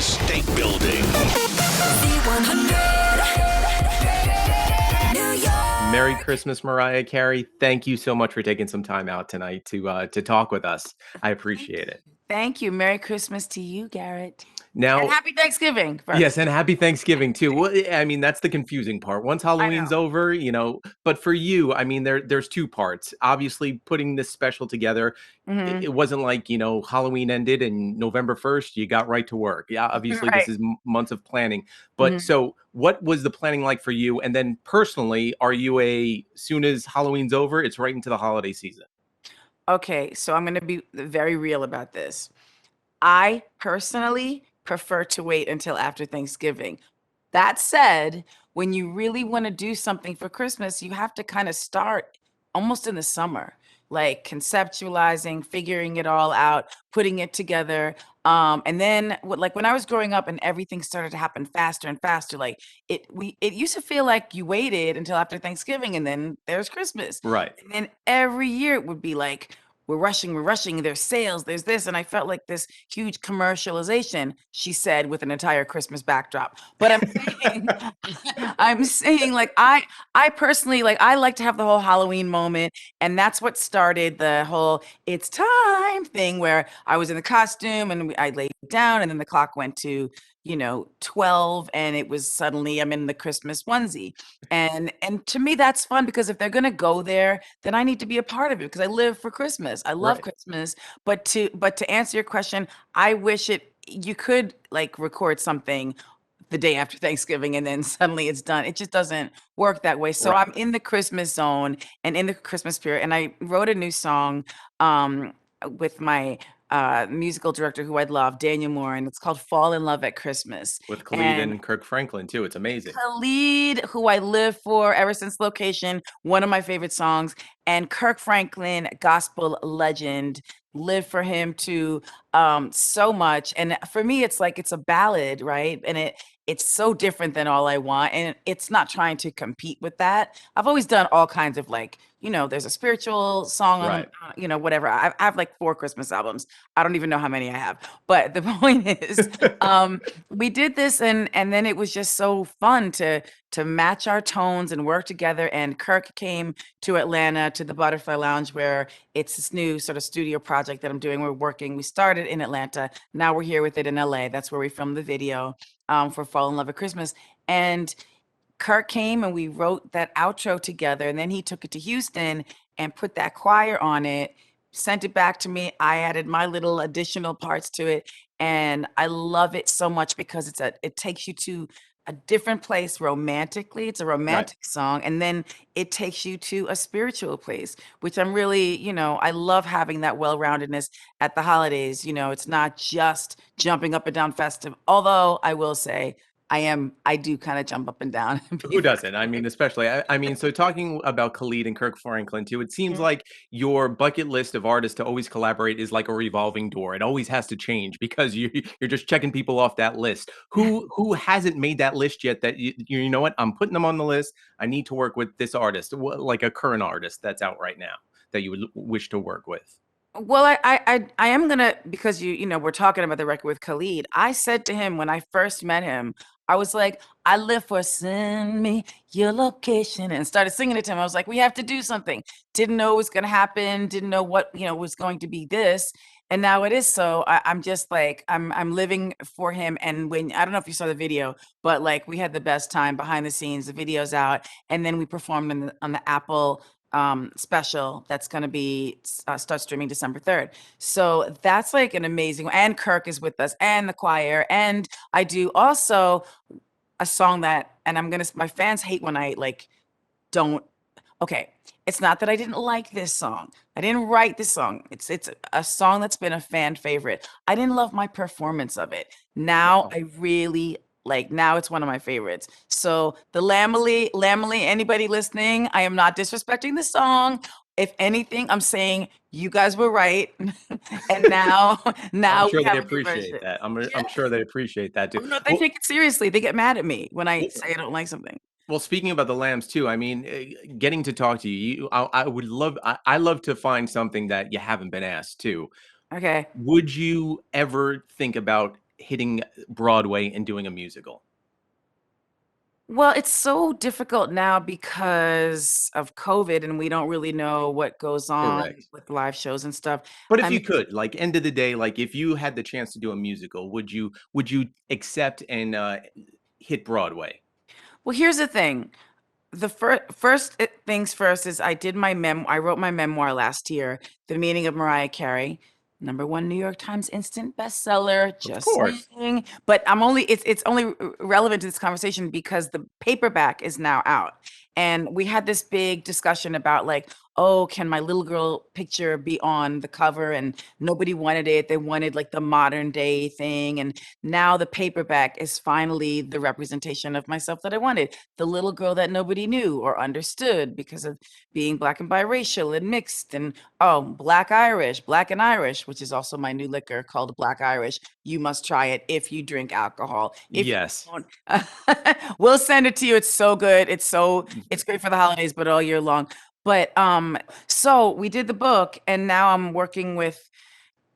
State Building. Merry Christmas, Mariah Carey. Thank you so much for taking some time out tonight to talk with us. I appreciate it. Thank you. Merry Christmas to you, Garrett. And Now, happy Thanksgiving yes, first. and happy Thanksgiving too. Well, I mean, that's the confusing part. Once I Halloween's know. over, but for you, I mean, there's two parts. Obviously, putting this special together, Hmm. it wasn't like, Halloween ended and November 1st, you got right to work. Yeah, obviously this Right. is months of planning. But Hmm. so what was the planning like for you? And then personally, are you soon as Halloween's over, it's right into the holiday season? Okay, so I'm going to be very real about this. I personally prefer to wait until after Thanksgiving. That said, when you really want to do something for Christmas, you have to kind of start almost in the summer, like conceptualizing, figuring it all out, putting it together. And then like when I was growing up and everything started to happen faster and faster, like it used to feel like you waited until after Thanksgiving and then there's Christmas. Right. And then every year it would be like, we're rushing, there's sales, there's this. And I felt like this huge commercialization, she said, with an entire Christmas backdrop. But I'm saying, I'm saying like I personally like I like to have the whole Halloween moment. And that's what started the whole it's time thing where I was in the costume and I laid down and then the clock went to 12 and it was suddenly I'm in the Christmas onesie. And to me that's fun because if they're going to go there, then I need to be a part of it because I live for Christmas. I love Right. Christmas. But to answer your question, I wish it you could like record something the day after Thanksgiving and then suddenly it's done. It just doesn't work that way. So Right. I'm in the Christmas zone and in the Christmas spirit. And I wrote a new song um, with my musical director who I love, Daniel Moore, and it's called Fall in Love at Christmas. With Khalid And and Kirk Franklin too. It's amazing. Khalid, who I live for ever since Location, one of my favorite songs, and Kirk Franklin, gospel legend, live for him too, so much. And for me, it's like it's a ballad, right? And it's so different than All I Want, and it's not trying to compete with that. I've always done all kinds of like, there's a spiritual song on, Right. whatever. I have like 4 Christmas albums. I don't even know how many I have, but the point is, we did this and then it was just so fun to match our tones and work together. And Kirk came to Atlanta to the Butterfly Lounge where it's this new sort of studio project that I'm doing. We started in Atlanta, now we're here with it in LA. That's where we filmed the video for Fall in Love at Christmas. And Kirk came and we wrote that outro together, and then he took it to Houston and put that choir on it, sent it back to me. I added my little additional parts to it, and I love it so much because it takes you to a different place romantically. It's a Right. romantic song, and then it takes you to a spiritual place, which I'm really, I love having that well-roundedness at the holidays. It's not just jumping up and down festive, although I will say I do kind of jump up and down. Who doesn't? I mean, especially, I mean, so talking about Khalid and Kirk Franklin too, it seems like your bucket list of artists to always collaborate is like a revolving door. It always has to change because you're just checking people off that list. Who hasn't made that list yet that you know what? I'm putting them on the list. I need to work with this artist, like a current artist that's out right now that you would wish to work with. Well, I am gonna because we're talking about the record with Khalid. I said to him when I first met him, I was like, I live for send me your location and started singing it to him. I was like, we have to do something. Didn't know it was gonna happen, didn't know what, was going to be this. And now it is so I'm just like I'm living for him. And when I don't know if you saw the video, but like we had the best time behind the scenes, the video's out, and then we performed on the Apple special that's going to be start streaming December 3rd. So that's like an amazing, and Kirk is with us and the choir. And I do also a song that, and my fans hate when I like don't, okay. It's not that I didn't like this song. I didn't write this song. It's a song that's been a fan favorite. I didn't love my performance of it. Now Wow. I really like now it's one of my favorites. So the Lamely, anybody listening, I am not disrespecting the song. If anything, I'm saying you guys were right. And now I'm now sure we they have a new appreciate version. that. Yeah. I'm sure they appreciate that too. Oh no, they Well, take it seriously. They get mad at me when I well, say I don't like something. Well, speaking about the lambs too, I mean, getting to talk to you, I would love, I love to find something that you haven't been asked to. Okay. Would you ever think about hitting Broadway and doing a musical? Well, it's so difficult now because of COVID, and we don't really know what goes on Correct. with live shows and stuff. But I if mean, you could, like, end of the day, like, if you had the chance to do a musical, would you accept and, hit Broadway? well, here's the thing. The first things first is I wrote my memoir last year, The Meaning of Mariah Carey, #1 New York Times instant bestseller, Of just course. saying. But it's only relevant to this conversation because the paperback is now out. And we had this big discussion about like, oh, can my little girl picture be on the cover? And nobody wanted it. They wanted like the modern day thing. And now the paperback is finally the representation of myself that I wanted, the little girl that nobody knew or understood because of being Black and biracial and mixed and Black and Irish, which is also my new liquor called Black Irish. You must try it if you drink alcohol. If you Yes. don't, we'll send it to you. It's so good. It's great for the holidays, but all year long. But so we did the book, and now I'm working with,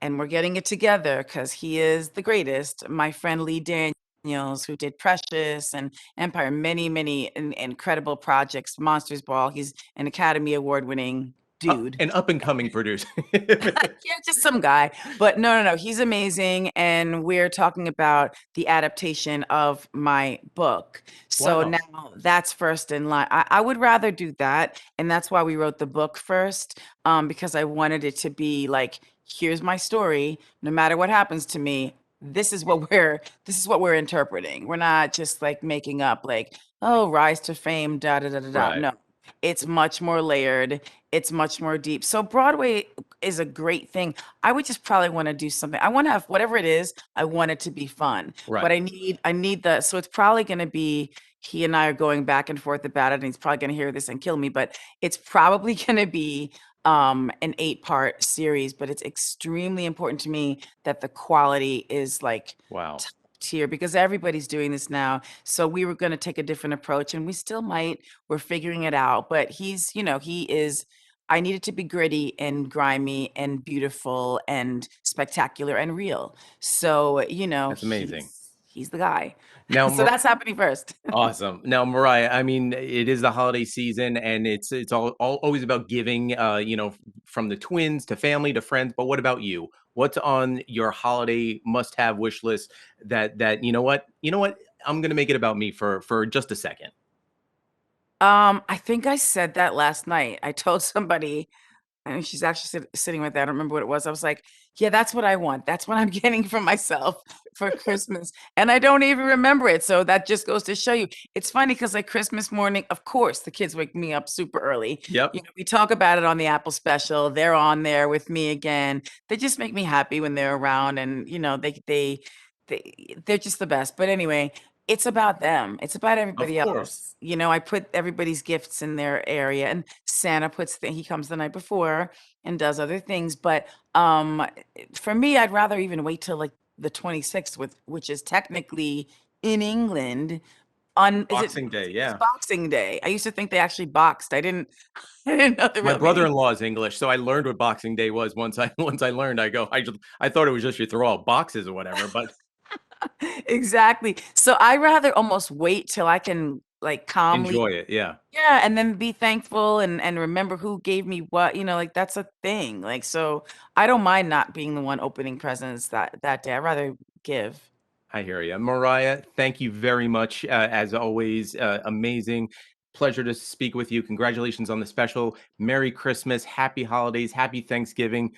and we're getting it together because he is the greatest. My friend Lee Daniels, who did Precious and Empire, many incredible projects. Monsters Ball. He's an Academy Award winning dude. An up and coming producer. Yeah, just some guy. But no. He's amazing. And we're talking about the adaptation of my book. So Wow. now that's first in line. I would rather do that. And that's why we wrote the book first, because I wanted it to be like, here's my story. No matter what happens to me, this is what we're interpreting. We're not just like making up like, oh, rise to fame, da da da da da. Right. No, it's much more layered. It's much more deep. So Broadway is a great thing. I would just probably want to do something. I want to have whatever it is, I want it to be fun. Right. But I need so it's probably going to be he and I are going back and forth about it, and he's probably going to hear this and kill me, but it's probably going to be an 8-part series, but it's extremely important to me that the quality is like Wow. tier because everybody's doing this now. So we were going to take a different approach, and we still might. We're figuring it out. But he is. I need it to be gritty and grimy and beautiful and spectacular and real. So That's amazing. he's the guy. Now, So that's happening first. awesome. Now, Mariah, I mean, it is the holiday season, and it's all always about giving. From the twins to family to friends. But what about you? What's on your holiday must-have wish list? That you know what? I'm gonna make it about me for just a second. I think I said that last night. I told somebody, and she's actually sitting right there. I don't remember what it was. I was like, "Yeah, that's what I want. That's what I'm getting for myself for Christmas." And I don't even remember it. So that just goes to show you. It's funny because like Christmas morning, of course, the kids wake me up super early. Yep. We talk about it on the Apple special. They're on there with me again. They just make me happy when they're around, and they're just the best. But anyway, it's about them. It's about Of everybody course. else. I put everybody's gifts in their area, and Santa he comes the night before and does other things. But for me, I'd rather even wait till like the 26th, which is technically in England. On is it Boxing Day. it's Yeah. Boxing Day? I used to think they actually boxed. I didn't. I didn't know the My real meaning. brother-in-law is English, so I learned what Boxing Day was once I once I learned. I thought it was just you throw out boxes or whatever, but Exactly. So I rather almost wait till I can like calmly, enjoy it. Yeah. yeah, and then be thankful and remember who gave me what, like that's a thing. Like so I don't mind not being the one opening presents that day. I'd rather give. I hear you. Mariah, thank you very much. As always, amazing. Pleasure to speak with you. Congratulations on the special. Merry Christmas, happy holidays, happy Thanksgiving,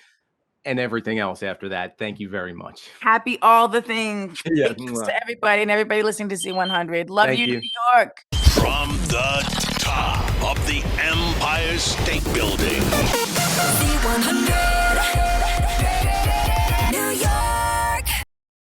and everything else after that. Thank you very much. Happy all the things. Yeah. Thanks to everybody and everybody listening to Z100. Love Thank you, you. New York. From the top of the Empire State Building.